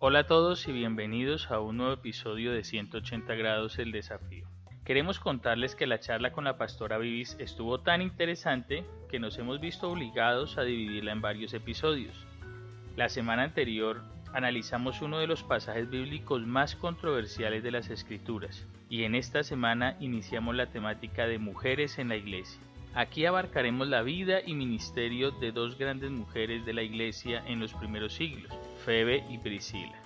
Hola a todos y bienvenidos a un nuevo episodio de 180 grados el desafío. Queremos contarles que la charla con la pastora Vivis estuvo tan interesante que nos hemos visto obligados a dividirla en varios episodios. La semana anterior analizamos uno de los pasajes bíblicos más controversiales de las Escrituras y en esta semana iniciamos la temática de mujeres en la iglesia. Aquí abarcaremos la vida y ministerio de dos grandes mujeres de la iglesia en los primeros siglos, Febe y Priscila.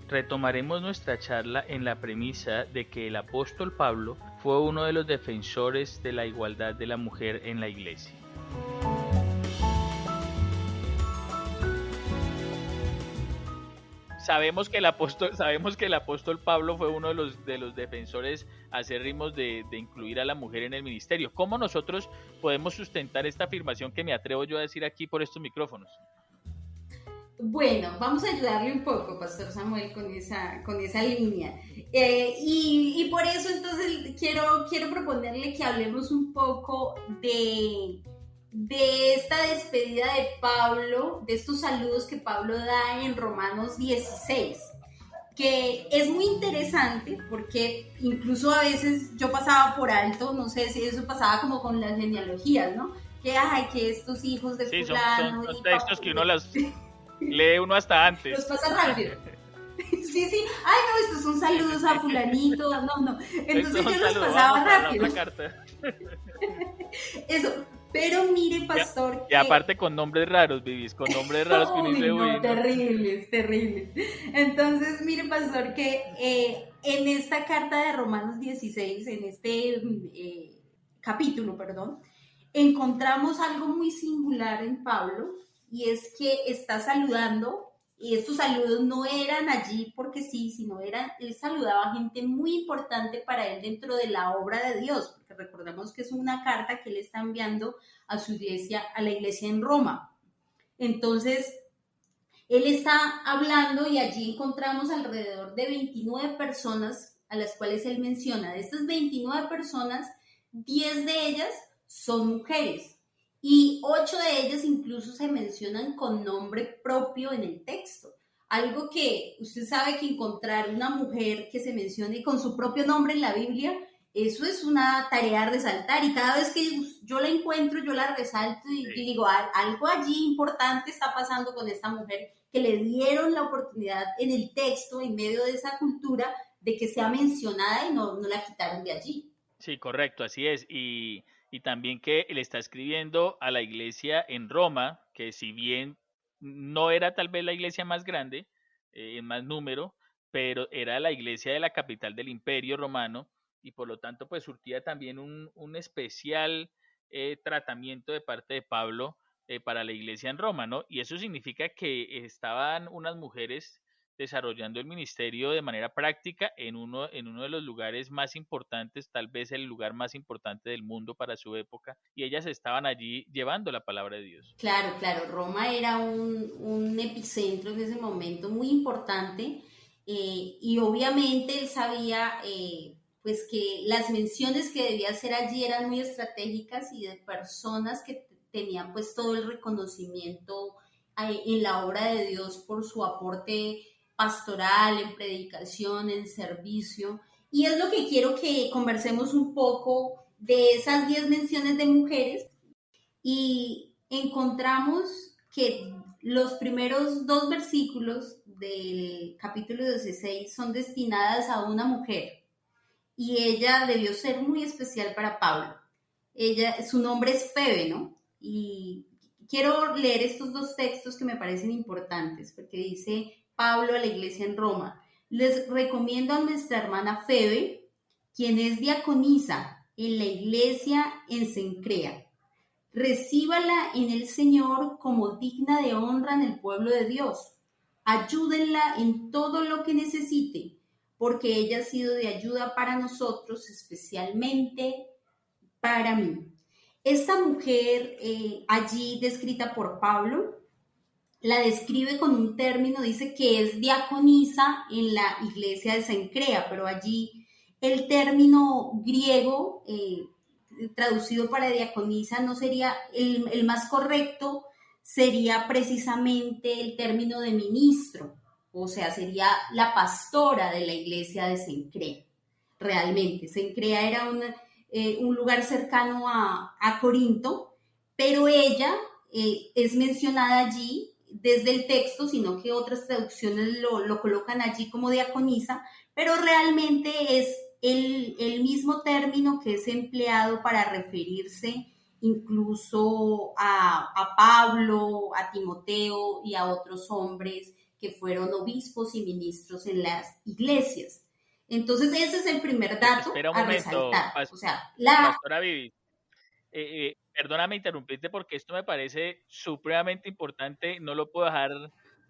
Retomaremos nuestra charla en la premisa de que el apóstol Pablo fue uno de los defensores de la igualdad de la mujer en la iglesia. Sabemos que el apóstol Pablo fue uno de los defensores acérrimos de incluir a la mujer en el ministerio. ¿Cómo nosotros podemos sustentar esta afirmación que me atrevo yo a decir aquí por estos micrófonos? Bueno, vamos a ayudarle un poco, Pastor Samuel, con esa línea. Y por eso entonces quiero proponerle que hablemos un poco de esta despedida de Pablo, de estos saludos que Pablo da en Romanos 16, que es muy interesante porque incluso a veces yo pasaba por alto, no sé si eso pasaba como con las genealogías, ¿no? Que estos hijos de fulano... Son textos que uno las lee uno hasta antes. Los pasa rápido. Sí, estos son saludos a fulanito, no. Entonces yo los pasaba rápido. Eso, pero mire, pastor. Y aparte con nombres raros, Vivis, con nombres raros que uno dice, terribles. Entonces, mire, pastor, que en esta carta de Romanos 16, en este capítulo, encontramos algo muy singular en Pablo, y es que está saludando. Y estos saludos no eran allí porque sí, sino él saludaba a gente muy importante para él dentro de la obra de Dios, porque recordemos que es una carta que él está enviando a su iglesia, a la iglesia en Roma. Entonces, él está hablando y allí encontramos alrededor de 29 personas a las cuales él menciona. De estas 29 personas, 10 de ellas son mujeres. Y 8 de ellas incluso se mencionan con nombre propio en el texto. Algo que usted sabe que encontrar una mujer que se mencione con su propio nombre en la Biblia, eso es una tarea a resaltar. Y cada vez que yo la encuentro, yo la resalto y digo, algo allí importante está pasando con esta mujer, que le dieron la oportunidad en el texto, en medio de esa cultura, de que sea mencionada y no la quitaron de allí. Sí, correcto, así es. Y también que él está escribiendo a la iglesia en Roma, que si bien no era tal vez la iglesia más grande, en más número, pero era la iglesia de la capital del Imperio Romano y por lo tanto pues surtía también un especial tratamiento de parte de Pablo para la iglesia en Roma, ¿no? Y eso significa que estaban unas mujeres desarrollando el ministerio de manera práctica en uno de los lugares más importantes, tal vez el lugar más importante del mundo para su época, y ellas estaban allí llevando la palabra de Dios. Claro, Roma era un epicentro en ese momento muy importante, y obviamente él sabía pues que las menciones que debía hacer allí eran muy estratégicas y de personas que tenían pues todo el reconocimiento en la obra de Dios por su aporte pastoral, en predicación, en servicio. Y es lo que quiero que conversemos un poco de esas 10 menciones de mujeres. Y encontramos que los primeros 2 versículos del capítulo 16 son destinadas a una mujer. Y ella debió ser muy especial para Pablo. Su nombre es Febe, ¿no? Y quiero leer estos 2 textos que me parecen importantes, porque dice Pablo a la iglesia en Roma: les recomiendo a nuestra hermana Febe, quien es diaconisa en la iglesia en Cencrea. Recíbala en el Señor como digna de honra en el pueblo de Dios. Ayúdenla en todo lo que necesite, porque ella ha sido de ayuda para nosotros, especialmente para mí. Esta mujer allí descrita por Pablo, la describe con un término, dice que es diaconisa en la iglesia de Cencrea, pero allí el término griego traducido para diaconisa no sería el más correcto, sería precisamente el término de ministro. o sea, sería la pastora de la iglesia de Cencrea. Realmente, Cencrea era un lugar cercano a Corinto, pero ella es mencionada allí desde el texto, sino que otras traducciones lo colocan allí como diaconisa, pero realmente es el mismo término que es empleado para referirse incluso a Pablo, a Timoteo y a otros hombres que fueron obispos y ministros en las iglesias. Entonces, ese es el primer dato Espera un a momento, resaltar. O sea, Pastora Vivi. Perdóname interrumpirte porque esto me parece supremamente importante, no lo puedo dejar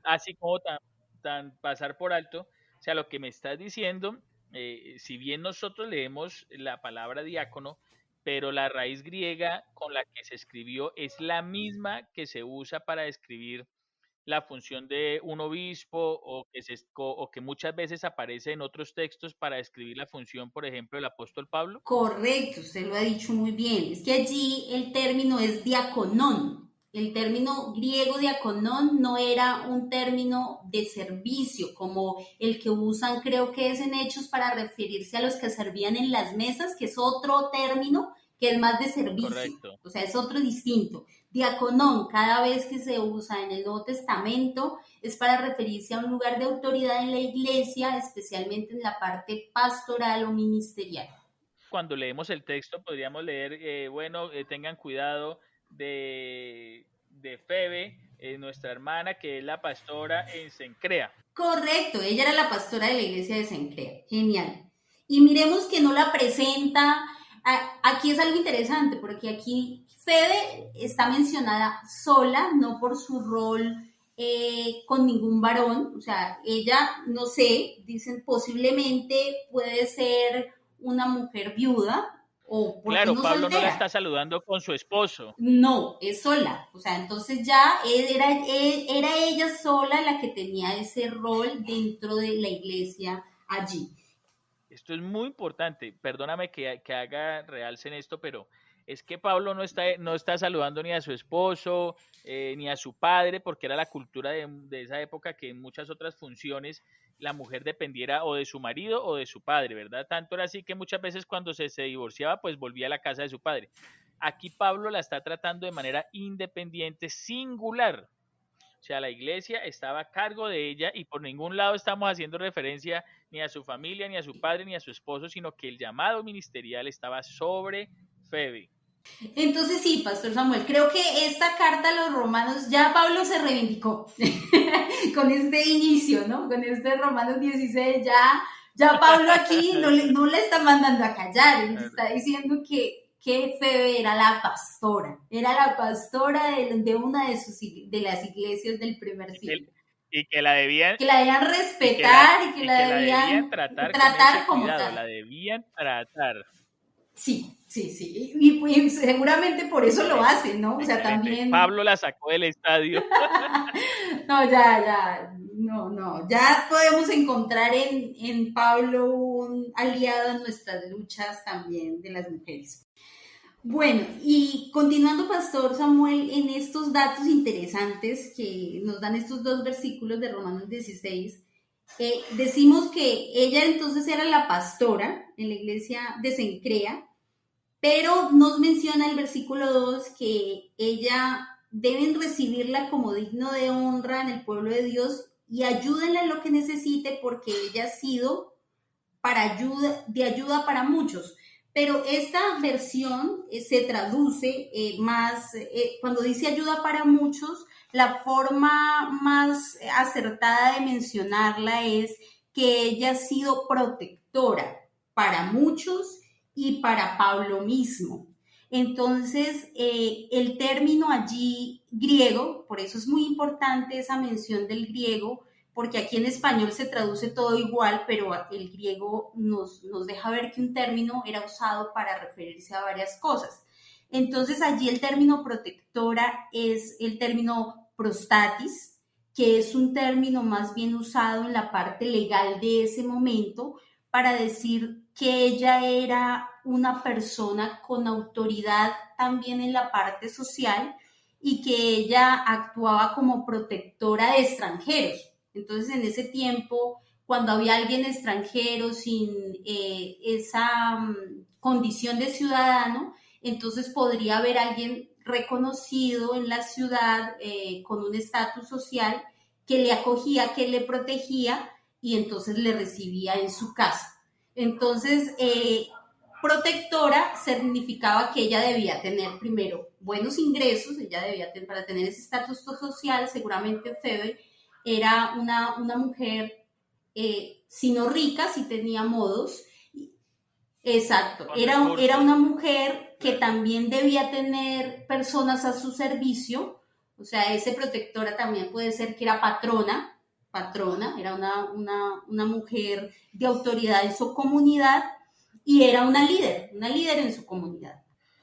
así como tan pasar por alto. O sea, lo que me estás diciendo, si bien nosotros leemos la palabra diácono, pero la raíz griega con la que se escribió es la misma que se usa para describir la función de un obispo o que muchas veces aparece en otros textos para describir la función, por ejemplo, del apóstol Pablo. correcto, usted lo ha dicho muy bien. Es que allí el término es diaconón. El término griego diaconón no era un término de servicio como el que usan, creo que es en Hechos para referirse a los que servían en las mesas, que es otro término que es más de servicio, Correcto. o sea, es otro distinto. Diaconón, cada vez que se usa en el Nuevo Testamento, es para referirse a un lugar de autoridad en la iglesia, especialmente en la parte pastoral o ministerial. Cuando leemos el texto podríamos leer, tengan cuidado de Febe, nuestra hermana, que es la pastora en Cencrea. Correcto, ella era la pastora de la iglesia de Cencrea. Genial. Y miremos que no la presenta. Aquí es algo interesante, porque aquí Febe está mencionada sola, no por su rol con ningún varón. O sea, ella, no sé, dicen posiblemente puede ser una mujer viuda o, ¿por qué Claro, no Pablo no la soltera? está saludando con su esposo. No, es sola. O sea, entonces ya era ella sola la que tenía ese rol dentro de la iglesia allí. Esto es muy importante. Perdóname que haga realce en esto, pero es que Pablo no está saludando ni a su esposo, ni a su padre, porque era la cultura de esa época que en muchas otras funciones la mujer dependiera o de su marido o de su padre, ¿verdad? Tanto era así que muchas veces cuando se divorciaba, pues volvía a la casa de su padre. Aquí Pablo la está tratando de manera independiente, singular. O sea, la iglesia estaba a cargo de ella y por ningún lado estamos haciendo referencia ni a su familia, ni a su padre, ni a su esposo, sino que el llamado ministerial estaba sobre Febe. Entonces sí, Pastor Samuel, creo que esta carta a los romanos, ya Pablo se reivindicó con este inicio, ¿no? Con este Romanos 16, ya Pablo aquí no le está mandando a callar, él está diciendo que Febe era la pastora de una de las iglesias del primer siglo. Y que la debían, Que la debían respetar y que la la debían debían tratar con ese tratar como cuidado, tal. la debían tratar. Sí, sí, sí. Y seguramente por eso lo Excelente, hacen, ¿no? O sea, excelente. también. Pablo la sacó del estadio. No, no. Ya podemos encontrar en Pablo un aliado en nuestras luchas también de las mujeres. Bueno, y continuando, Pastor Samuel, en estos datos interesantes que nos dan estos dos versículos de Romanos 16, decimos que ella entonces era la pastora en la iglesia de Cencrea, pero nos menciona el versículo 2 que ella deben recibirla como digno de honra en el pueblo de Dios y ayúdenla en lo que necesite porque ella ha sido de ayuda para muchos. Pero esta versión se traduce más, cuando dice ayuda para muchos, la forma más acertada de mencionarla es que ella ha sido protectora para muchos y para Pablo mismo. Entonces, el término allí griego, por eso es muy importante esa mención del griego, porque aquí en español se traduce todo igual, pero el griego nos deja ver que un término era usado para referirse a varias cosas. Entonces, allí el término protectora es el término prostatis, que es un término más bien usado en la parte legal de ese momento para decir que ella era una persona con autoridad también en la parte social y que ella actuaba como protectora de extranjeros. Entonces, en ese tiempo, cuando había alguien extranjero sin esa condición de ciudadano, entonces podría haber alguien reconocido en la ciudad con un estatus social que le acogía, que le protegía y entonces le recibía en su casa. Entonces, protectora significaba que ella debía tener primero buenos ingresos, ella debía tener, para tener ese estatus social, seguramente Feber era una mujer, si no rica, si tenía modos. Exacto, era una mujer que también debía tener personas a su servicio, o sea, ese protectora también puede ser que era patrona, era una mujer de autoridad en su comunidad y era una líder en su comunidad.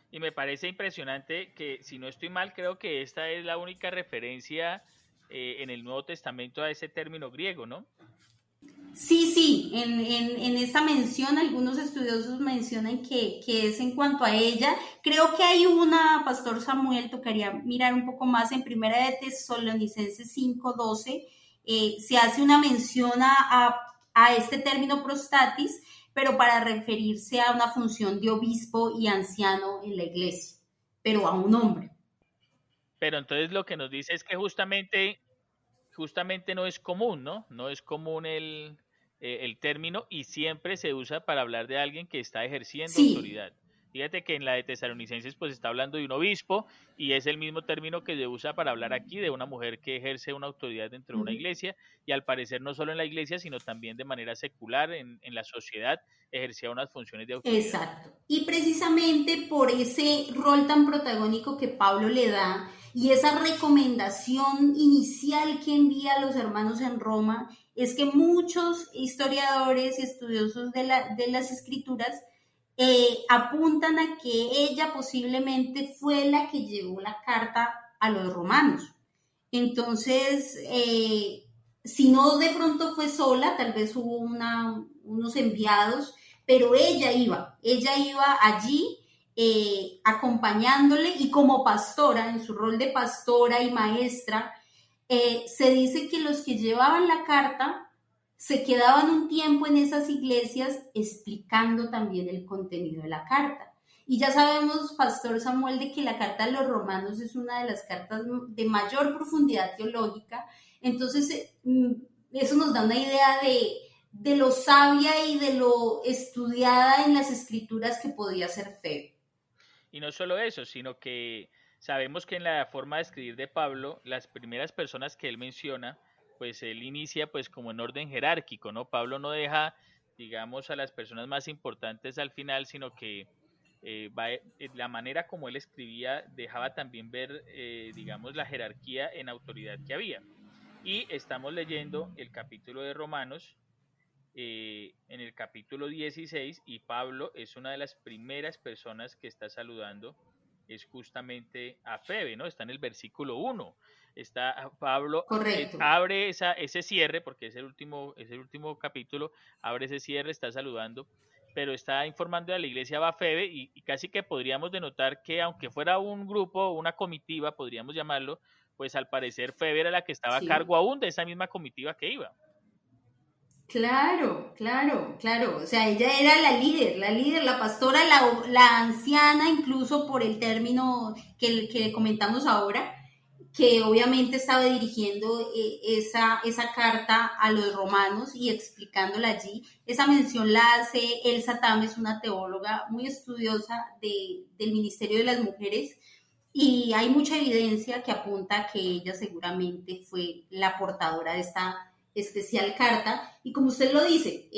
Y me parece impresionante que, si no estoy mal, creo que esta es la única referencia en el Nuevo Testamento a ese término griego, ¿no? Sí, en esa mención algunos estudiosos mencionan que es en cuanto a ella. Creo que hay una, Pastor Samuel, tocaría mirar un poco más en Primera de Tesalonicenses 5:12, se hace una mención a este término prostatis, pero para referirse a una función de obispo y anciano en la iglesia, pero a un hombre. Pero entonces lo que nos dice es que justamente no es común, ¿no? No es común el término y siempre se usa para hablar de alguien que está ejerciendo Sí. autoridad. Fíjate que en la de Tesalonicenses pues está hablando de un obispo y es el mismo término que se usa para hablar aquí de una mujer que ejerce una autoridad dentro de una iglesia y al parecer no solo en la iglesia sino también de manera secular en la sociedad ejercía unas funciones de autoridad. Exacto. Y precisamente por ese rol tan protagónico que Pablo le da y esa recomendación inicial que envía a los hermanos en Roma, es que muchos historiadores y estudiosos de las escrituras apuntan a que ella posiblemente fue la que llevó la carta a los romanos. Entonces, si no de pronto fue sola, tal vez hubo unos enviados, pero ella iba allí acompañándole y como pastora, en su rol de pastora y maestra, se dice que los que llevaban la carta se quedaban un tiempo en esas iglesias explicando también el contenido de la carta. Y ya sabemos, Pastor Samuel, de que la carta de los romanos es una de las cartas de mayor profundidad teológica. Entonces, eso nos da una idea de lo sabia y de lo estudiada en las escrituras que podía ser Fe. Y no solo eso, sino que sabemos que en la forma de escribir de Pablo, las primeras personas que él menciona, pues él inicia pues como en orden jerárquico, ¿no? Pablo no deja, digamos, a las personas más importantes al final, sino que la manera como él escribía dejaba también ver, digamos, la jerarquía en autoridad que había. Y estamos leyendo el capítulo de Romanos, en el capítulo 16 y Pablo es una de las primeras personas que está saludando, es justamente a Febe, ¿no? Está en el versículo 1. Está Pablo, Correcto. abre ese cierre, porque es el último capítulo, abre ese cierre, está saludando, pero está informando a la iglesia Bafebe y casi que podríamos denotar que aunque fuera un grupo, una comitiva, podríamos llamarlo, pues al parecer Febe era la que estaba a Sí. cargo aún de esa misma comitiva que iba. Claro. O sea, ella era la pastora, la anciana, incluso por el término que comentamos ahora, que obviamente estaba dirigiendo esa carta a los romanos y explicándola allí. Esa mención la hace Elsa Tames, una teóloga muy estudiosa del Ministerio de las Mujeres, y hay mucha evidencia que apunta a que ella seguramente fue la portadora de esta especial carta. Y como usted lo dice,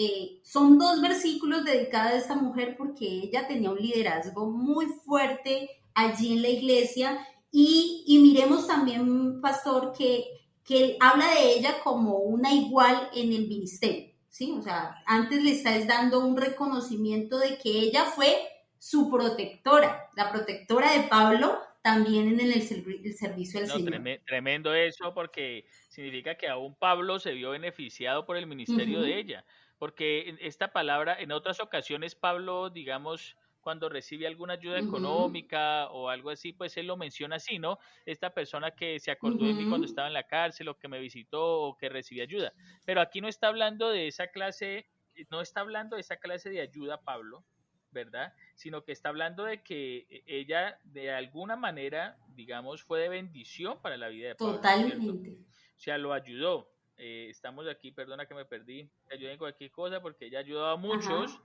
son 2 versículos dedicados a esta mujer porque ella tenía un liderazgo muy fuerte allí en la iglesia. Y miremos también, pastor, que habla de ella como una igual en el ministerio, ¿sí? O sea, antes le estás dando un reconocimiento de que ella fue su protectora, la protectora de Pablo, también en el servicio al No, Señor. tremendo eso porque significa que aún Pablo se vio beneficiado por el ministerio de Ujú. ella, porque esta palabra en otras ocasiones Pablo, digamos, cuando recibe alguna ayuda Ujú, económica o algo así, pues él lo menciona así, ¿no? Esta persona que se acordó de mí cuando ujú. estaba en la cárcel o que me visitó o que recibí ayuda. Pero aquí no está hablando de esa clase, no está hablando de esa clase de ayuda, Pablo, ¿verdad? Sino que está hablando de que ella de alguna manera, digamos, fue de bendición para la vida de Pablo, ¿cierto? Totalmente. O sea, lo ayudó. Estamos aquí, perdona que me perdí, ayuden en cualquier cosa porque ella ayudó a Ajá, muchos,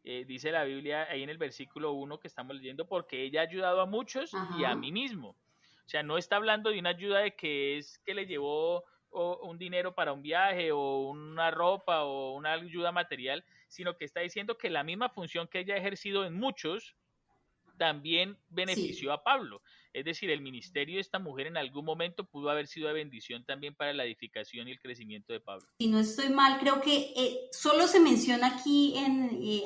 dice la Biblia ahí en el versículo 1 que estamos leyendo, porque ella ha ayudado a muchos y a ajá. mí mismo. O sea, no está hablando de una ayuda de que es que le llevó un dinero para un viaje o una ropa o una ayuda material, sino que está diciendo que la misma función que ella ha ejercido en muchos también Sí. benefició a Pablo. Es decir, el ministerio de esta mujer en algún momento pudo haber sido de bendición también para la edificación y el crecimiento de Pablo. Si no estoy mal, creo que solo se menciona aquí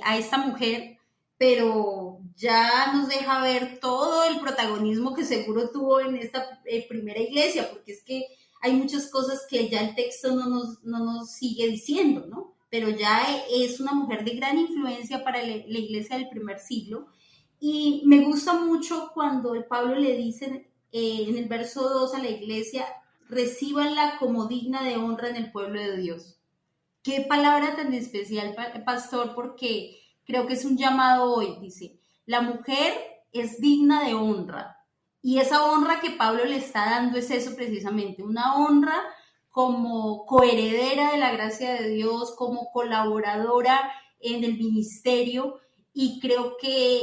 a esta mujer, pero ya nos deja ver todo el protagonismo que seguro tuvo en esta primera iglesia, porque es que hay muchas cosas que ya el texto no nos sigue diciendo, ¿no? Pero ya es una mujer de gran influencia para la iglesia del primer siglo. Y me gusta mucho cuando el Pablo le dice en el verso 2 a la iglesia, recíbanla como digna de honra en el pueblo de Dios. Qué palabra tan especial, pastor, porque creo que es un llamado hoy. Dice, la mujer es digna de honra. Y esa honra que Pablo le está dando es eso precisamente, una honra como coheredera de la gracia de Dios, como colaboradora en el ministerio. Y creo que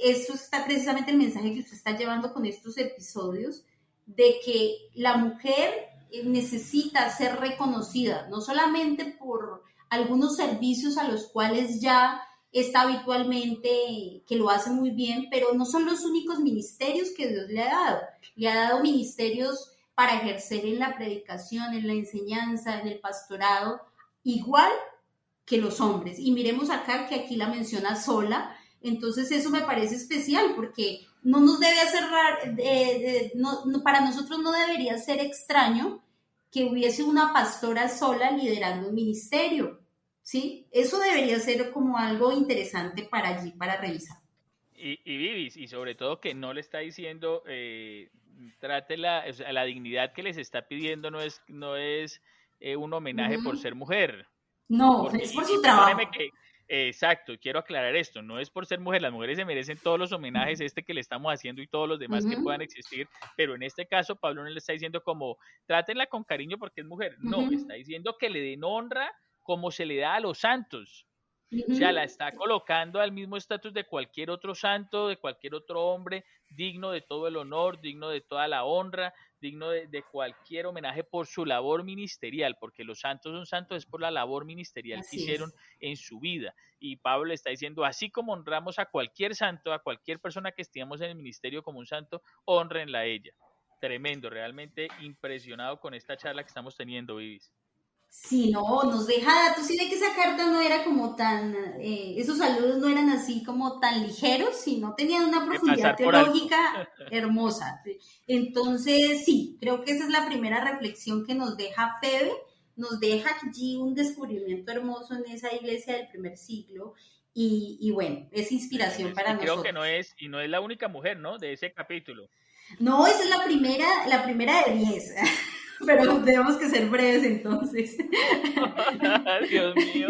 eso está precisamente el mensaje que usted está llevando con estos episodios, de que la mujer necesita ser reconocida, no solamente por algunos servicios a los cuales ya está habitualmente, que lo hace muy bien, pero no son los únicos ministerios que Dios le ha dado. Le ha dado ministerios para ejercer en la predicación, en la enseñanza, en el pastorado, igual que los hombres. Y miremos acá que aquí la menciona sola, entonces eso me parece especial porque no nos debe hacer para nosotros no debería ser extraño que hubiese una pastora sola liderando un ministerio, ¿sí? Eso debería ser como algo interesante para allí, para revisar. Y Vivis, y sobre todo que no le está diciendo, trátela, o sea, la dignidad que les está pidiendo no es un Uh homenaje por -huh. ser mujer, No, porque, es por y su perdóneme trabajo. que, exacto, quiero aclarar esto, no es por ser mujer, las mujeres se merecen todos los homenajes este que le estamos haciendo y todos los Uh demás que -huh. puedan existir, pero en este caso Pablo no le está diciendo como, trátenla con cariño porque es mujer, Uh no, -huh. está diciendo que le den honra como se le da a los santos, Uh o sea, -huh. la está colocando al mismo estatus de cualquier otro santo, de cualquier otro hombre, digno de todo el honor, digno de toda la honra, digno de cualquier homenaje por su labor ministerial, porque los santos son santos es por la labor ministerial que Así hicieron es. en su vida. Y Pablo le está diciendo, así como honramos a cualquier santo, a cualquier persona que estemos en el ministerio como un santo, honrenla a ella. Tremendo, realmente impresionado con esta charla que estamos teniendo, Vivis. Sí, no, nos deja datos. Sí, ve que esa carta no era como tan, esos saludos no eran así como tan ligeros, sino tenían una De profundidad pasar por alto. teológica hermosa. Entonces, sí, creo que esa es la primera reflexión que nos deja Febe, nos deja allí un descubrimiento hermoso en esa iglesia del primer siglo y bueno, es inspiración Tremendo. para Y creo que no nosotros. es, y no es la única mujer, ¿no? De ese capítulo. No, esa es la primera de 10, pero tenemos que ser breves entonces. Dios mío.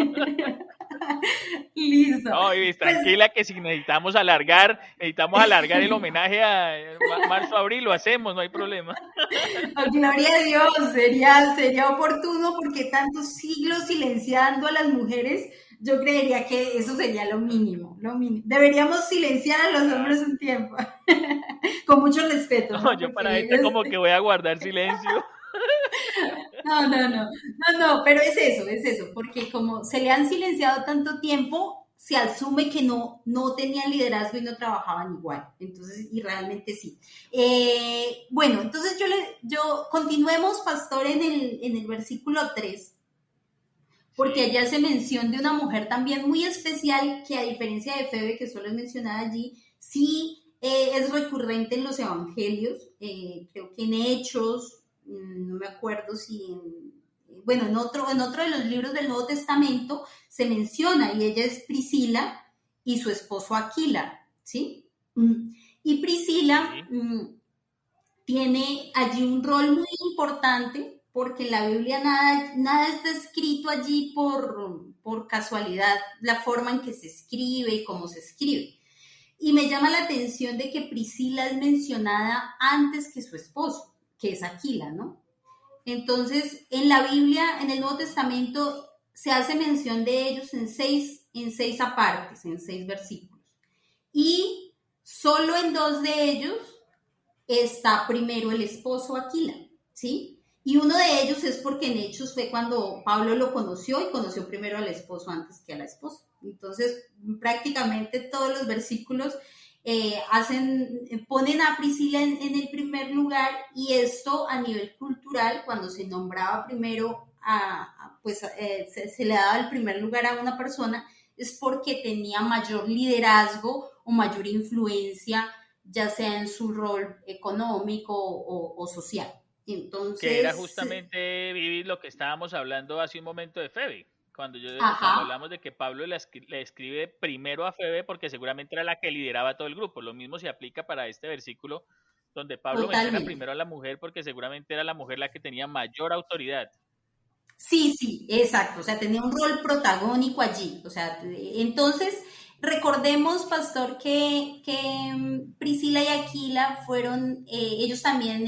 Listo. No, Iris, Pues, tranquila que si necesitamos alargar el homenaje a marzo-abril, lo hacemos, no hay problema. oh, gloria a Dios, sería oportuno porque tantos siglos silenciando a las mujeres, yo creería que eso sería lo mínimo, lo mínimo. Deberíamos silenciar a los hombres Exacto. un tiempo, con mucho respeto, No, ¿no? yo para Porque esta como que voy a guardar silencio. no, pero es eso, porque como se le han silenciado tanto tiempo, se asume que no tenían liderazgo y no trabajaban igual. Entonces, y realmente sí. Bueno, entonces yo continuemos, pastor, en el versículo 3 porque Sí, allá se menciona de una mujer también muy especial que a diferencia de Febe, que solo es mencionada allí, sí es recurrente en los evangelios, creo que en Hechos, no me acuerdo si bueno, en otro de los libros del Nuevo Testamento se menciona y ella es Priscila y su esposo Aquila. ¿sí? Y Priscila Sí. tiene allí un rol muy importante porque en la Biblia nada está escrito allí por casualidad, la forma en que se escribe y cómo se escribe. Y me llama la atención de que Priscila es mencionada antes que su esposo, que es Aquila, ¿no? Entonces, en la Biblia, en el Nuevo Testamento, se hace mención de ellos en seis apartes, en 6 versículos. Y solo en 2 de ellos está primero el esposo Aquila, ¿sí? Y uno de ellos es porque en Hechos fue cuando Pablo lo conoció y conoció primero al esposo antes que a la esposa. Entonces, prácticamente todos los versículos ponen a Priscila en el primer lugar, y esto a nivel cultural, cuando se nombraba primero, se le daba el primer lugar a una persona, es porque tenía mayor liderazgo o mayor influencia, ya sea en su rol económico o social. Que era Entonces, justamente, Vivi, lo que estábamos hablando hace un momento de Febe. Cuando ajá, hablamos de que Pablo le escribe primero a Febe porque seguramente era la que lideraba todo el grupo. Lo mismo se aplica para este versículo donde Pablo menciona totalmente. primero a la mujer porque seguramente era la mujer la que tenía mayor autoridad. Sí, sí, exacto. O sea, tenía un rol protagónico allí. O sea, entonces, recordemos, pastor, que Priscila y Aquila fueron, ellos también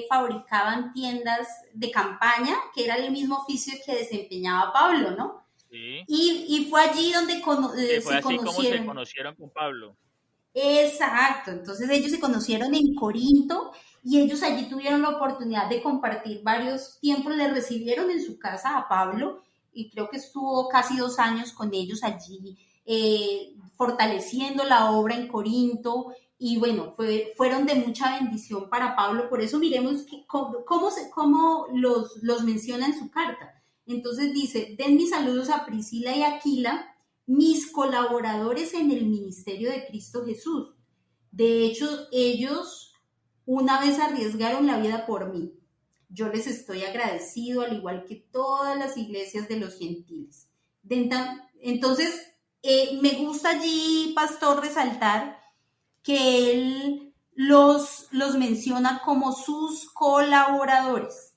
fabricaban tiendas de campaña, que era el mismo oficio que desempeñaba Pablo, ¿no? Sí, Y fue allí donde que fue se así como se conocieron. conocieron con Pablo. Exacto, entonces ellos se conocieron en Corinto y ellos allí tuvieron la oportunidad de compartir varios tiempos, le recibieron en su casa a Pablo y creo que estuvo casi 2 años con ellos allí, fortaleciendo la obra en Corinto, y bueno, fueron de mucha bendición para Pablo. Por eso miremos cómo los menciona en su carta. Entonces dice: den mis saludos a Priscila y Aquila, mis colaboradores en el ministerio de Cristo Jesús. De hecho, ellos una vez arriesgaron la vida por mí. Yo les estoy agradecido, al igual que todas las iglesias de los gentiles. Entonces, me gusta allí, pastor, resaltar que él los menciona como sus colaboradores.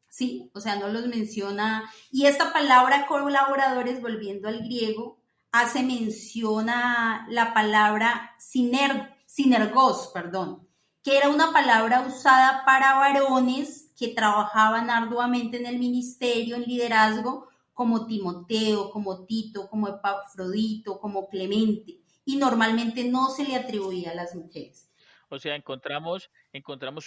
¿Sí? O sea, no los menciona. Y esta palabra colaboradores, volviendo al griego, hace mención a la palabra sinergos, perdón, que era una palabra usada para varones que trabajaban arduamente en el ministerio, en liderazgo, como Timoteo, como Tito, como Epafrodito, como Clemente, y normalmente no se le atribuía a las mujeres. O sea, encontramos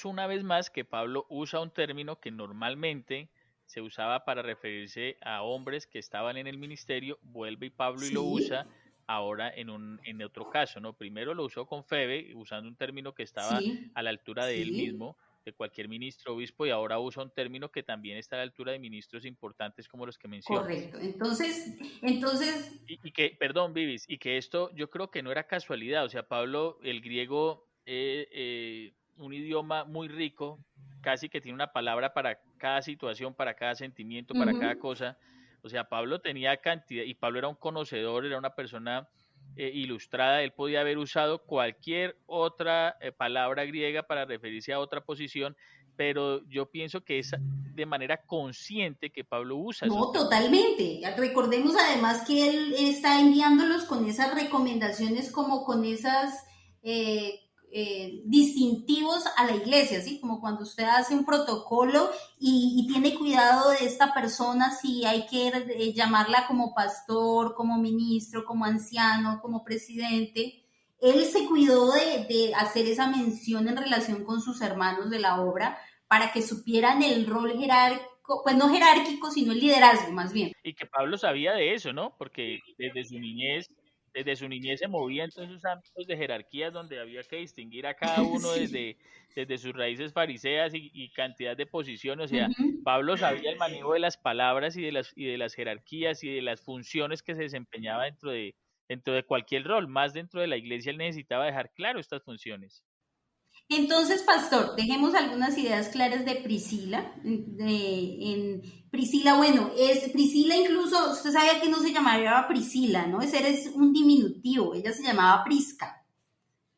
una vez más que Pablo usa un término que normalmente se usaba para referirse a hombres que estaban en el ministerio, vuelve y Pablo y lo Sí, usa ahora en otro caso, ¿no? Primero lo usó con Febe, usando un término que estaba sí, a la altura de él sí. mismo, de cualquier ministro obispo, y ahora usa un término que también está a la altura de ministros importantes como los que mencionas. Correcto. Entonces, Y que, perdón, Vivis, y que esto yo creo que no era casualidad, o sea, Pablo, el griego, un idioma muy rico, casi que tiene una palabra para cada situación, para cada sentimiento, para cada ujú, cosa. O sea, Pablo tenía cantidad, y Pablo era un conocedor, era una persona ilustrada, él podía haber usado cualquier otra palabra griega para referirse a otra posición, pero yo pienso que es de manera consciente que Pablo usa esos no, términos. totalmente. Recordemos además que él está enviándolos con esas recomendaciones, como con esas eh, distintivos a la iglesia, ¿sí? Como cuando usted hace un protocolo y tiene cuidado de esta persona, si hay que llamarla como pastor, como ministro, como anciano, como presidente. Él se cuidó de hacer esa mención en relación con sus hermanos de la obra para que supieran el rol jerárquico, pues no jerárquico, sino el liderazgo más bien. Y que Pablo sabía de eso, ¿no? Porque desde su niñez se movía en todos esos ámbitos de jerarquías donde había que distinguir a cada uno Sí. desde sus raíces fariseas y cantidad de posiciones. O sea, Ujú. Pablo sabía el manejo de las palabras y de las jerarquías y de las funciones que se desempeñaba dentro de cualquier rol. Más dentro de la iglesia él necesitaba dejar claro estas funciones. Entonces, pastor, dejemos algunas ideas claras de Priscila. Priscila, bueno, es Priscila, incluso usted sabía que no se llamaba Priscila, ¿no? Ese era un diminutivo, ella se llamaba Prisca.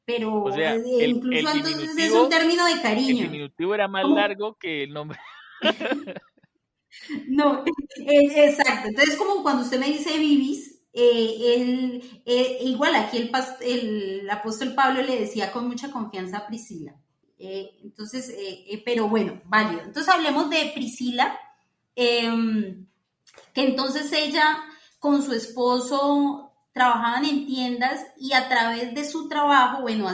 O pero sea, incluso entonces es un término de el cariño. diminutivo era más Como, largo que el nombre. no, exacto. Entonces, como cuando usted me dice Vivis, igual aquí el apóstol Pablo le decía con mucha confianza a Priscila. Entonces, pero bueno, válido. Entonces hablemos de Priscila, que entonces ella con su esposo trabajaban en tiendas y a través de su trabajo, bueno,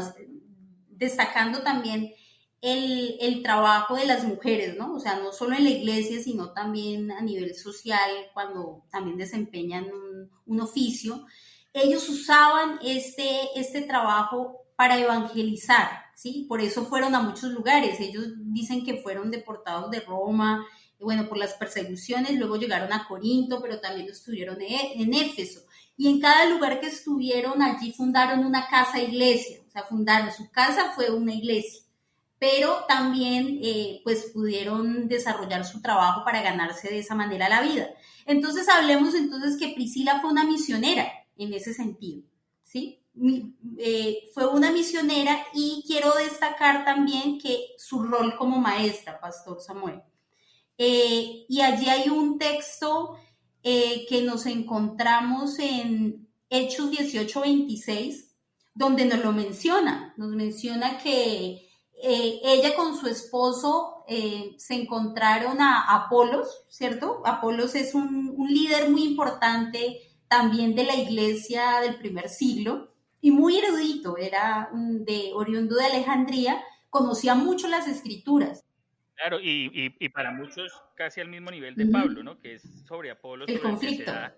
destacando también el trabajo de las mujeres, ¿no? O sea, no solo en la iglesia, sino también a nivel social, cuando también desempeñan un oficio. Ellos usaban este trabajo para evangelizar, ¿sí? Por eso fueron a muchos lugares. Ellos dicen que fueron deportados de Roma, bueno, por las persecuciones, luego llegaron a Corinto, pero también estuvieron en Éfeso. Y en cada lugar que estuvieron allí fundaron una casa iglesia, o sea, fundaron, su casa fue una iglesia, pero también pues pudieron desarrollar su trabajo para ganarse de esa manera la vida. Entonces hablemos entonces que Priscila fue una misionera en ese sentido, ¿sí? Fue una misionera y quiero destacar también que su rol como maestra, Pastor Samuel. Y allí hay un texto que nos encontramos en Hechos 18:26, donde nos menciona que ella con su esposo se encontraron a Apolos, ¿cierto? Apolos es un líder muy importante también de la iglesia del primer siglo y muy erudito, era oriundo de Alejandría, conocía mucho las escrituras. Claro, y para muchos casi al mismo nivel de Pablo, Uh-huh. ¿no? Que es sobre Apolo, El sobre el que se conflicto. da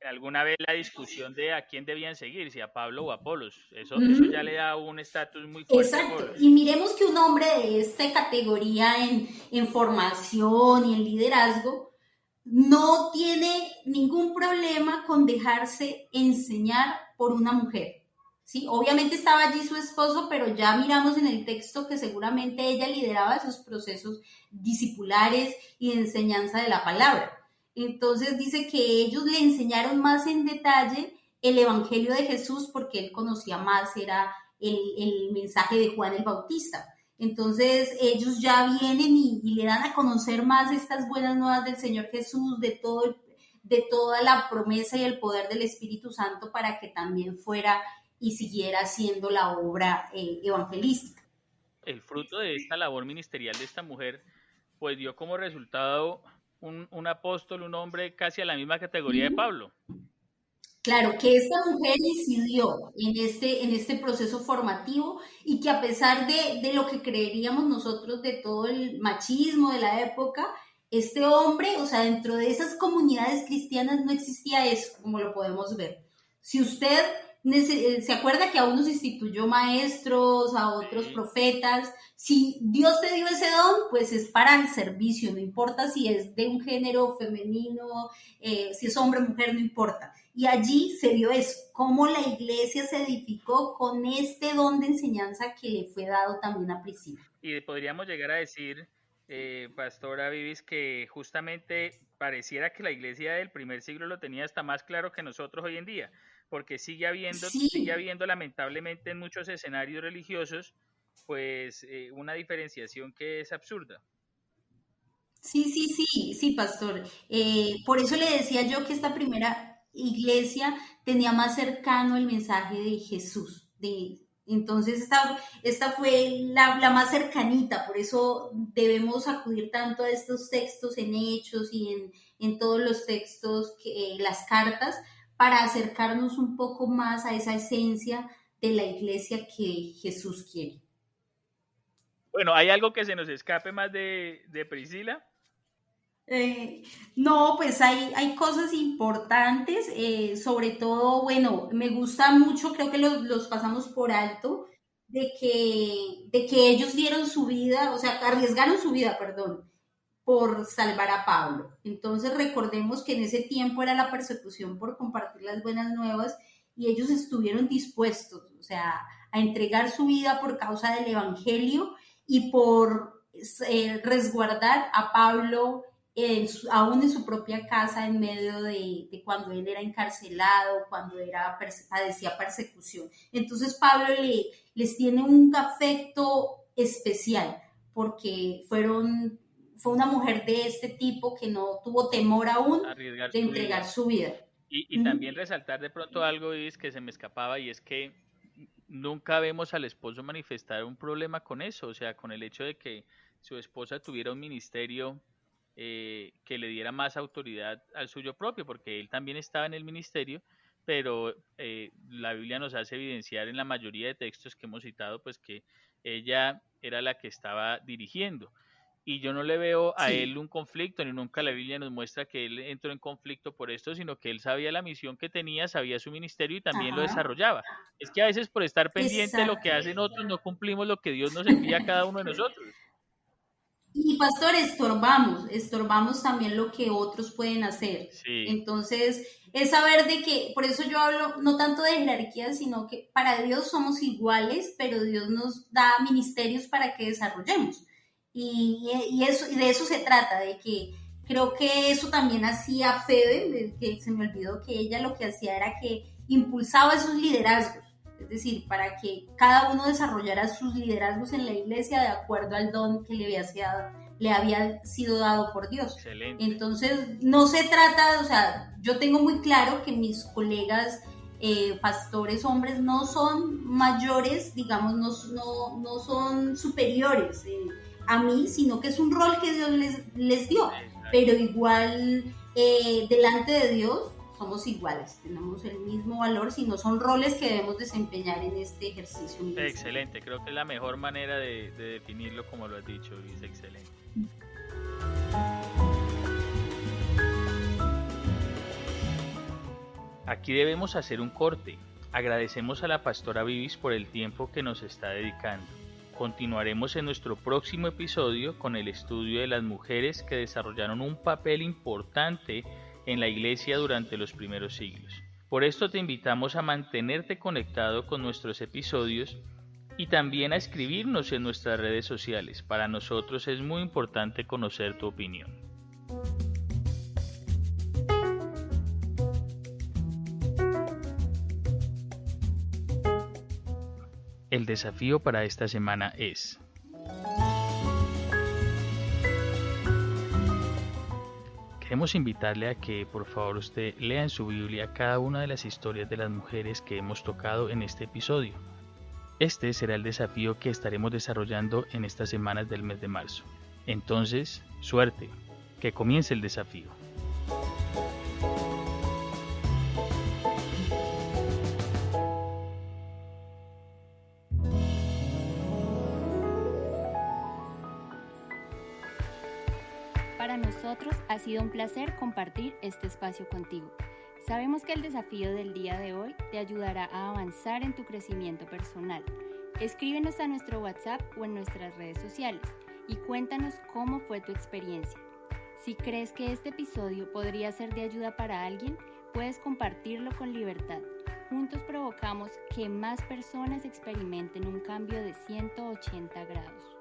alguna vez la discusión de a quién debían seguir, si a Pablo o a Apolos. Eso ya Uh-huh. le da un estatus muy fuerte a Exacto. Apolos. Y miremos que un hombre de esta categoría en formación y en liderazgo no tiene ningún problema con dejarse enseñar por una mujer. ¿Sí? Obviamente estaba allí su esposo, pero ya miramos en el texto que seguramente ella lideraba esos procesos discipulares y de enseñanza de la palabra. Entonces dice que ellos le enseñaron más en detalle el Evangelio de Jesús porque él conocía más, era el mensaje de Juan el Bautista. Entonces ellos ya vienen y le dan a conocer más estas buenas nuevas del Señor Jesús, de toda la promesa y el poder del Espíritu Santo para que también fuera y siguiera haciendo la obra evangelística. El fruto de esta labor ministerial de esta mujer, pues dio como resultado un apóstol, un hombre casi a la misma categoría de Pablo. Claro, que esta mujer incidió en este proceso formativo y que a pesar de lo que creeríamos nosotros de todo el machismo de la época, este hombre, o sea, dentro de esas comunidades cristianas no existía eso, como lo podemos ver. Si usted se acuerda que a unos instituyó maestros, a otros Sí. profetas, si Dios te dio ese don, pues es para el servicio, no importa si es de un género femenino, si es hombre o mujer, no importa. Y allí se vio eso, cómo la iglesia se edificó con este don de enseñanza que le fue dado también a Priscila. Y podríamos llegar a decir, Pastora Vivis, que justamente pareciera que la iglesia del primer siglo lo tenía hasta más claro que nosotros hoy en día, porque sigue Sí, habiendo lamentablemente en muchos escenarios religiosos, pues una diferenciación que es absurda. sí, pastor. Por eso le decía yo que esta primera iglesia tenía más cercano el mensaje de Jesús. Entonces, esta fue la más cercanita, por eso debemos acudir tanto a estos textos en Hechos y en todos los textos, las cartas, para acercarnos un poco más a esa esencia de la iglesia que Jesús quiere. Bueno, ¿hay algo que se nos escape más de Priscila? Eh, no, pues hay cosas importantes, sobre todo, bueno, me gusta mucho, creo que los pasamos por alto, de que ellos dieron su vida, o sea, arriesgaron su vida, perdón, por salvar a Pablo. Entonces recordemos que en ese tiempo era la persecución por compartir las buenas nuevas y ellos estuvieron dispuestos, o sea, a entregar su vida por causa del Evangelio y por resguardar a Pablo aún en su propia casa, en medio de cuando él era encarcelado, cuando padecía persecución. Entonces Pablo les tiene un afecto especial, porque fue una mujer de este tipo que no tuvo temor aún arriesgar de su entregar vida. su vida. Y también resaltar de pronto algo es que se me escapaba, y es que nunca vemos al esposo manifestar un problema con eso, o sea, con el hecho de que su esposa tuviera un ministerio que le diera más autoridad al suyo propio, porque él también estaba en el ministerio, pero la Biblia nos hace evidenciar en la mayoría de textos que hemos citado, pues que ella era la que estaba dirigiendo. Y yo no le veo a Sí. él un conflicto, ni nunca la Biblia nos muestra que él entró en conflicto por esto, sino que él sabía la misión que tenía, sabía su ministerio y también lo Ajá. desarrollaba. Es que a veces por estar pendiente de lo que Exacto. hacen otros no cumplimos lo que Dios nos envía a cada uno de nosotros. Y pastor, estorbamos también lo que otros pueden hacer. Sí, Entonces, es saber de que, por eso yo hablo no tanto de jerarquía, sino que para Dios somos iguales, pero Dios nos da ministerios para que desarrollemos. Y de eso se trata, de que creo que eso también hacía Febe, que se me olvidó que ella lo que hacía era que impulsaba esos liderazgos. Es decir, para que cada uno desarrollara sus liderazgos en la iglesia de acuerdo al don que le había sido dado por Dios. excelente. Entonces, no se trata, o sea, yo tengo muy claro que mis colegas pastores hombres no son mayores, digamos, no son superiores a mí, sino que es un rol que Dios les dio. Exacto. Pero igual, delante de Dios, somos iguales, tenemos el mismo valor, sino son roles que debemos desempeñar en este ejercicio ministerial. Excelente, creo que es la mejor manera de definirlo, como lo has dicho, y es excelente. Aquí debemos hacer un corte. Agradecemos a la pastora Vivis por el tiempo que nos está dedicando. Continuaremos en nuestro próximo episodio con el estudio de las mujeres que desarrollaron un papel importante en la iglesia durante los primeros siglos. Por esto te invitamos a mantenerte conectado con nuestros episodios y también a escribirnos en nuestras redes sociales. Para nosotros es muy importante conocer tu opinión. El desafío para esta semana es: queremos invitarle a que por favor usted lea en su Biblia cada una de las historias de las mujeres que hemos tocado en este episodio. Este será el desafío que estaremos desarrollando en estas semanas del mes de marzo. Entonces, suerte, que comience el desafío. Para nosotros ha sido un placer compartir este espacio contigo. Sabemos que el desafío del día de hoy te ayudará a avanzar en tu crecimiento personal. Escríbenos a nuestro WhatsApp o en nuestras redes sociales y cuéntanos cómo fue tu experiencia. Si crees que este episodio podría ser de ayuda para alguien, puedes compartirlo con libertad. Juntos provocamos que más personas experimenten un cambio de 180 grados.